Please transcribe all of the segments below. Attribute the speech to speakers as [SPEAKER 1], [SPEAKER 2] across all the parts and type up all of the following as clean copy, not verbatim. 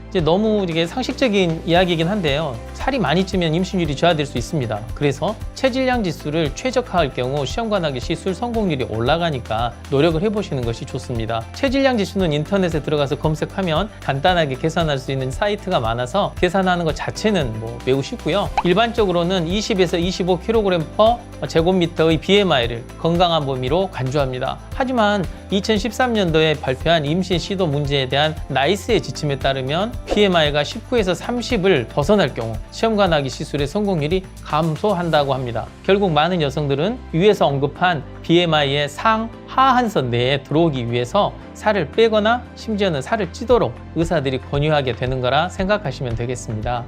[SPEAKER 1] 이제 너무 이게 상식적인 이야기이긴 한데요. 살이 많이 찌면 임신율이 저하될 수 있습니다. 그래서 체질량 지수를 최적화할 경우 시험관하기 시술 성공률이 올라가니까 노력을 해보시는 것이 좋습니다. 체질량 지수는 인터넷에 들어가서 검색하면 간단하게 계산할 수 있는 사이트가 많아서 계산하는 것 자체는 매우 쉽고요. 일반적으로는 20에서 25kg per 제곱미터의 BMI를 건강한 범위로 간주합니다. 하지만 2013년도에 발표한 임신 시도 문제에 대한 나이스의 지침에 따르면 BMI가 19에서 30을 벗어날 경우 시험관하기 시술의 성공률이 감소한다고 합니다. 결국 많은 여성들은 위에서 언급한 BMI의 상하한선 내에 들어오기 위해서 살을 빼거나 심지어는 살을 찌도록 의사들이 권유하게 되는 거라 생각하시면 되겠습니다.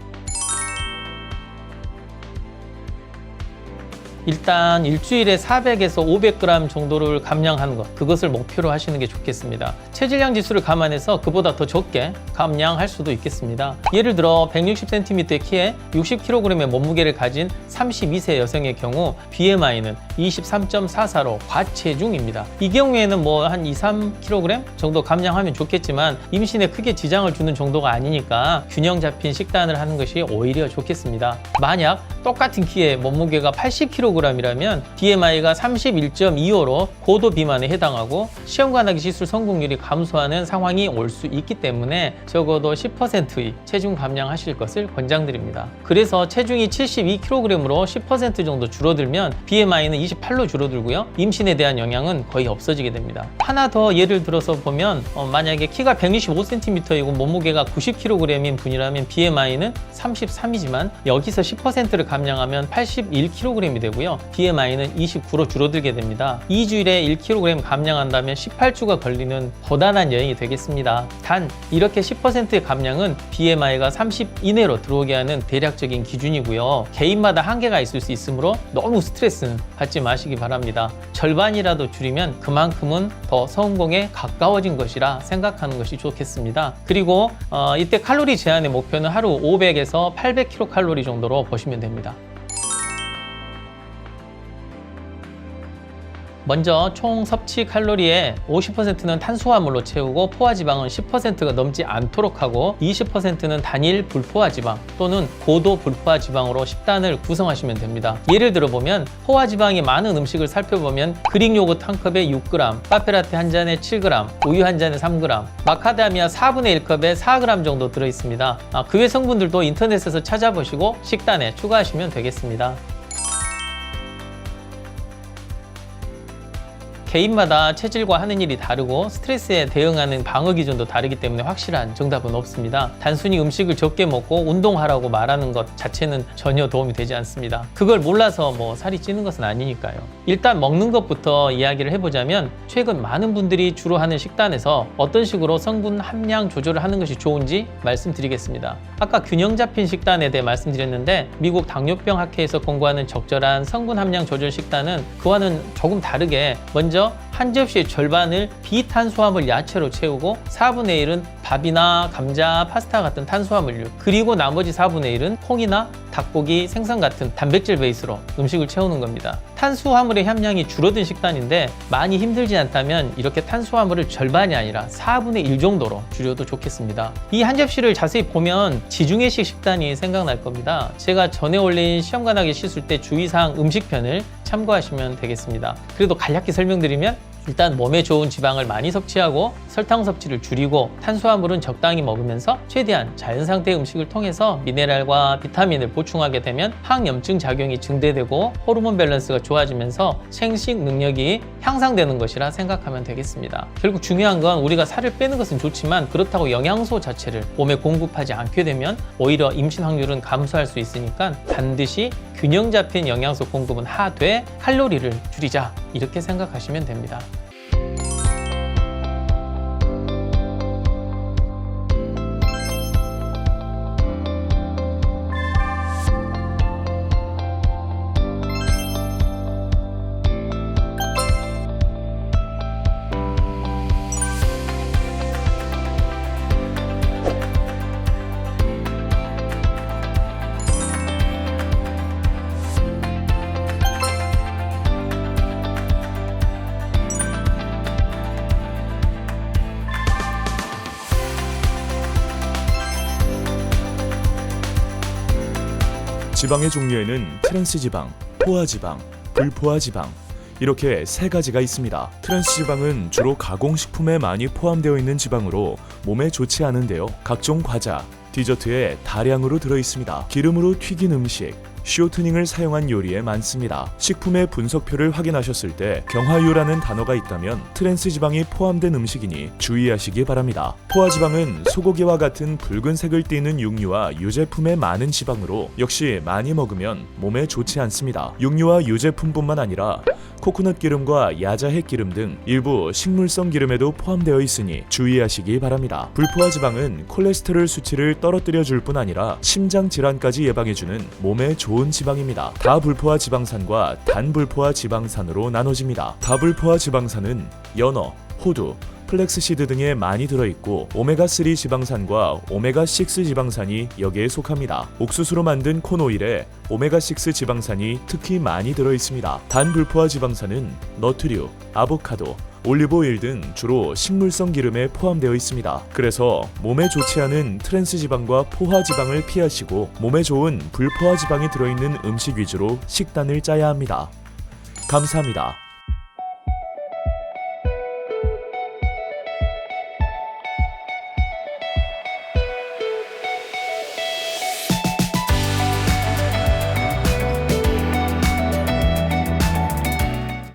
[SPEAKER 1] 일단 일주일에 400에서 500g 정도를 감량하는 것, 그것을 목표로 하시는 게 좋겠습니다. 체질량 지수를 감안해서 그보다 더 적게 감량할 수도 있겠습니다. 예를 들어 160cm의 키에 60kg의 몸무게를 가진 32세 여성의 경우 BMI는 23.44로 과체중입니다. 이 경우에는 한 2, 3kg 정도 감량하면 좋겠지만 임신에 크게 지장을 주는 정도가 아니니까 균형 잡힌 식단을 하는 것이 오히려 좋겠습니다. 만약 똑같은 키에 몸무게가 80kg이라면 BMI가 31.25로 고도 비만에 해당하고 시험관하기 시술 성공률이 감소하는 상황이 올 수 있기 때문에 적어도 10%의 체중 감량하실 것을 권장드립니다. 그래서 체중이 72kg으로 10% 정도 줄어들면 BMI는 28로 줄어들고요. 임신에 대한 영향은 거의 없어지게 됩니다. 하나 더 예를 들어서 보면 만약에 키가 165cm이고 몸무게가 90kg인 분이라면 BMI는 33이지만 여기서 10%를 감량하면 81kg이 되고요. BMI는 29로 줄어들게 됩니다. 2주일에 1kg 감량한다면 18주가 걸리는 고단한 여행이 되겠습니다. 단 이렇게 10%의 감량은 BMI가 30 이내로 들어오게 하는 대략적인 기준이고요. 개인마다 한계가 있을 수 있으므로 너무 스트레스는 받지 마시기 바랍니다. 절반이라도 줄이면 그만큼은 더 성공에 가까워진 것이라 생각하는 것이 좋겠습니다. 그리고 이때 칼로리 제한의 목표는 하루 500에서 800kcal 정도로 보시면 됩니다. 먼저 총 섭취 칼로리의 50%는 탄수화물로 채우고 포화지방은 10%가 넘지 않도록 하고 20%는 단일 불포화지방 또는 고도 불포화지방으로 식단을 구성하시면 됩니다. 예를 들어보면 포화지방이 많은 음식을 살펴보면 그릭 요거트 한 컵에 6g, 카페라테 한 잔에 7g, 우유 한 잔에 3g, 마카다미아 4분의 1컵에 4g 정도 들어있습니다. 그 외 성분들도 인터넷에서 찾아보시고 식단에 추가하시면 되겠습니다. 개인마다 체질과 하는 일이 다르고 스트레스에 대응하는 방어 기준도 다르기 때문에 확실한 정답은 없습니다. 단순히 음식을 적게 먹고 운동하라고 말하는 것 자체는 전혀 도움이 되지 않습니다. 그걸 몰라서 살이 찌는 것은 아니니까요. 일단 먹는 것부터 이야기를 해보자면 최근 많은 분들이 주로 하는 식단에서 어떤 식으로 성분 함량 조절을 하는 것이 좋은지 말씀드리겠습니다. 아까 균형 잡힌 식단에 대해 말씀드렸는데 미국 당뇨병 학회에서 권고하는 적절한 성분 함량 조절 식단은 그와는 조금 다르게 먼저 한 접시의 절반을 비탄수화물 야채로 채우고 4분의 1은 밥이나 감자, 파스타 같은 탄수화물류, 그리고 나머지 4분의 1은 콩이나 닭고기, 생선 같은 단백질 베이스로 음식을 채우는 겁니다. 탄수화물의 함량이 줄어든 식단인데 많이 힘들지 않다면 이렇게 탄수화물을 절반이 아니라 4분의 1 정도로 줄여도 좋겠습니다. 이 한 접시를 자세히 보면 지중해식 식단이 생각날 겁니다. 제가 전에 올린 시험관하기 시술 때 주의사항 음식편을 참고하시면 되겠습니다. 그래도 간략히 설명드리면 일단 몸에 좋은 지방을 많이 섭취하고 설탕 섭취를 줄이고 탄수화물은 적당히 먹으면서 최대한 자연 상태의 음식을 통해서 미네랄과 비타민을 보충하게 되면 항염증 작용이 증대되고 호르몬 밸런스가 좋아지면서 생식 능력이 향상되는 것이라 생각하면 되겠습니다. 결국 중요한 건 우리가 살을 빼는 것은 좋지만 그렇다고 영양소 자체를 몸에 공급하지 않게 되면 오히려 임신 확률은 감소할 수 있으니까 반드시 균형 잡힌 영양소 공급은 하되 칼로리를 줄이자 이렇게 생각하시면 됩니다.
[SPEAKER 2] 지방의 종류에는 트랜스 지방, 포화 지방, 불포화 지방 이렇게 세 가지가 있습니다. 트랜스 지방은 주로 가공식품에 많이 포함되어 있는 지방으로 몸에 좋지 않은데요. 각종 과자, 디저트에 다량으로 들어있습니다. 기름으로 튀긴 음식, 쇼트닝을 사용한 요리에 많습니다. 식품의 분석표를 확인하셨을 때 경화유라는 단어가 있다면 트랜스 지방이 포함된 음식이니 주의하시기 바랍니다. 포화 지방은 소고기와 같은 붉은색을 띠는 육류와 유제품에 많은 지방으로 역시 많이 먹으면 몸에 좋지 않습니다. 육류와 유제품뿐만 아니라 코코넛 기름과 야자해 기름 등 일부 식물성 기름에도 포함되어 있으니 주의하시기 바랍니다. 불포화 지방은 콜레스테롤 수치를 떨어뜨려 줄 뿐 아니라 심장 질환까지 예방해주는 몸에 좋은 지방입니다. 다불포화 지방산과 단불포화 지방산으로 나눠집니다. 다불포화 지방산은 연어, 호두, 플렉스시드 등에 많이 들어있고 오메가3 지방산과 오메가6 지방산이 여기에 속합니다. 옥수수로 만든 콘오일에 오메가6 지방산이 특히 많이 들어있습니다. 단불포화 지방산은 너트류, 아보카도, 올리브오일 등 주로 식물성 기름에 포함되어 있습니다. 그래서 몸에 좋지 않은 트랜스 지방과 포화 지방을 피하시고 몸에 좋은 불포화 지방이 들어있는 음식 위주로 식단을 짜야 합니다. 감사합니다.